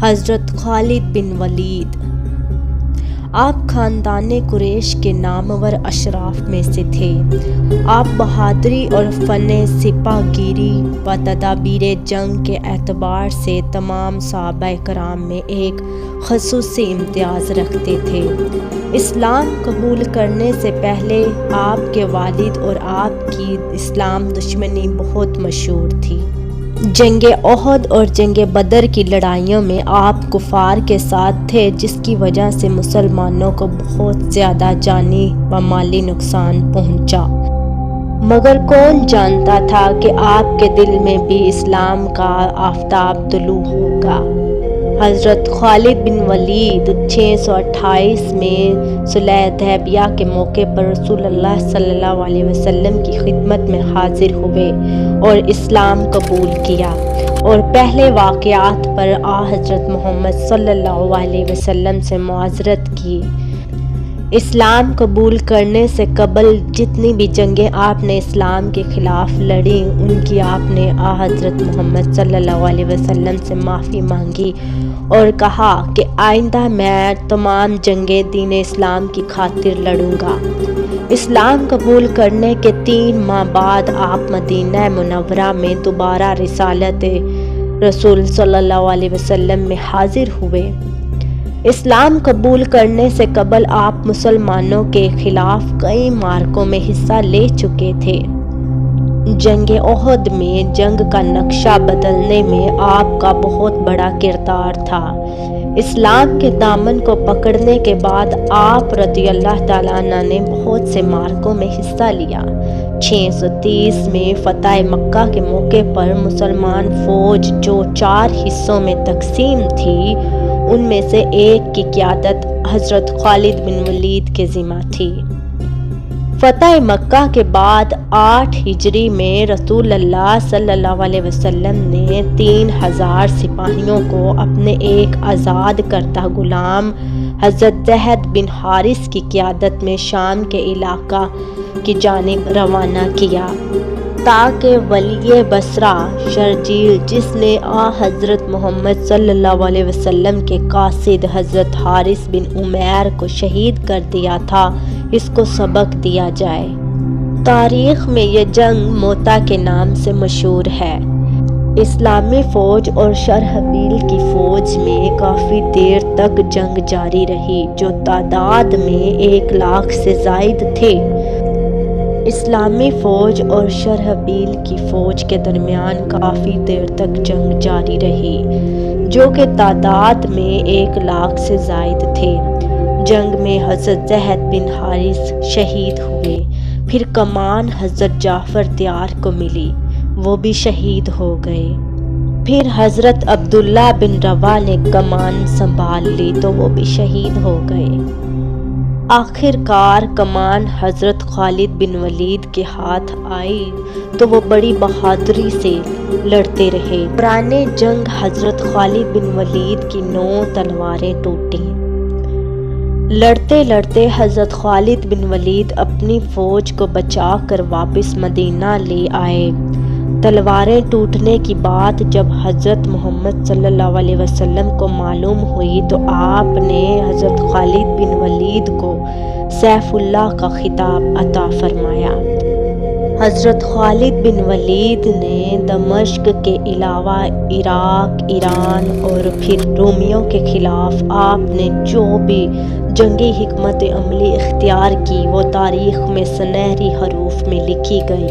حضرت خالد بن ولید۔ آپ خاندان قریش کے نامور اشراف میں سے تھے۔ آپ بہادری اور فن سپاہ گیری و تدابیر جنگ کے اعتبار سے تمام صحابہ کرام میں ایک خصوصی امتیاز رکھتے تھے۔ اسلام قبول کرنے سے پہلے آپ کے والد اور آپ کی اسلام دشمنی بہت مشہور تھی۔ جنگ احد اور جنگ بدر کی لڑائیوں میں آپ کفار کے ساتھ تھے، جس کی وجہ سے مسلمانوں کو بہت زیادہ جانی و مالی نقصان پہنچا، مگر کون جانتا تھا کہ آپ کے دل میں بھی اسلام کا آفتاب طلوع ہوگا۔ حضرت خالد بن ولید 628 میں صلح حدیبیہ کے موقع پر رسول اللہ صلی اللہ علیہ وسلم کی خدمت میں حاضر ہوئے اور اسلام قبول کیا، اور پہلے واقعات پر حضرت محمد صلی اللہ علیہ وسلم سے معذرت کی۔ اسلام قبول کرنے سے قبل جتنی بھی جنگیں آپ نے اسلام کے خلاف لڑیں، ان کی آپ نے حضرت محمد صلی اللہ علیہ وسلم سے معافی مانگی اور کہا کہ آئندہ میں تمام جنگیں دین اسلام کی خاطر لڑوں گا۔ اسلام قبول کرنے کے 3 ماہ بعد آپ مدینہ منورہ میں دوبارہ رسالت رسول صلی اللہ علیہ وسلم میں حاضر ہوئے۔ اسلام قبول کرنے سے قبل آپ مسلمانوں کے خلاف کئی معرکوں میں حصہ لے چکے تھے۔ جنگ احد میں جنگ کا نقشہ بدلنے میں آپ کا بہت بڑا کردار تھا۔ اسلام کے دامن کو پکڑنے کے بعد آپ رضی اللہ تعالیٰ عنہ نے بہت سے معرکوں میں حصہ لیا۔ 630 میں فتح مکہ کے موقع پر مسلمان فوج جو 4 حصوں میں تقسیم تھی، ان میں سے ایک کی قیادت حضرت خالد بن ولید کے ذمہ تھی۔ فتح مکہ کے بعد 8 ہجری میں رسول اللہ صلی اللہ علیہ وسلم نے 3000 سپاہیوں کو اپنے ایک آزاد کردہ غلام حضرت زید بن حارث کی قیادت میں شام کے علاقہ کی جانب روانہ کیا، تاکہ ولی بصرہ شرجیل، جس نے حضرت محمد صلی اللہ علیہ وسلم کے قاصد حضرت حارث بن عمیر کو شہید کر دیا تھا، اس کو سبق دیا جائے۔ تاریخ میں یہ جنگ موتا کے نام سے مشہور ہے۔ اسلامی فوج اور شرحبیل کی فوج میں کافی دیر تک جنگ جاری رہی، جو تعداد میں 1,00,000 سے زائد تھے۔ اسلامی فوج اور شرحبیل کی فوج کے درمیان کافی دیر تک جنگ جاری رہی، جو کہ تعداد میں 1,00,000 سے زائد تھے۔ جنگ میں حضرت زید بن حارث شہید ہوئے، پھر کمان حضرت جعفر تیار کو ملی، وہ بھی شہید ہو گئے۔ پھر حضرت عبداللہ بن روا نے کمان سنبھال لی تو وہ بھی شہید ہو گئے۔ آخر کار کمان حضرت خالد بن ولید کے ہاتھ آئی تو وہ بڑی بہادری سے لڑتے رہے۔ دوران جنگ حضرت خالد بن ولید کی 9 تلواریں ٹوٹیں۔ لڑتے لڑتے حضرت خالد بن ولید اپنی فوج کو بچا کر واپس مدینہ لے آئے۔ تلواریں ٹوٹنے کی بات جب حضرت محمد صلی اللہ علیہ وسلم کو معلوم ہوئی تو آپ نے حضرت خالد بن ولید کو سیف اللہ کا خطاب عطا فرمایا۔ حضرت خالد بن ولید نے دمشق کے علاوہ عراق، ایران اور پھر رومیوں کے خلاف آپ نے جو بھی جنگی حکمت عملی اختیار کی، وہ تاریخ میں سنہری حروف میں لکھی گئی۔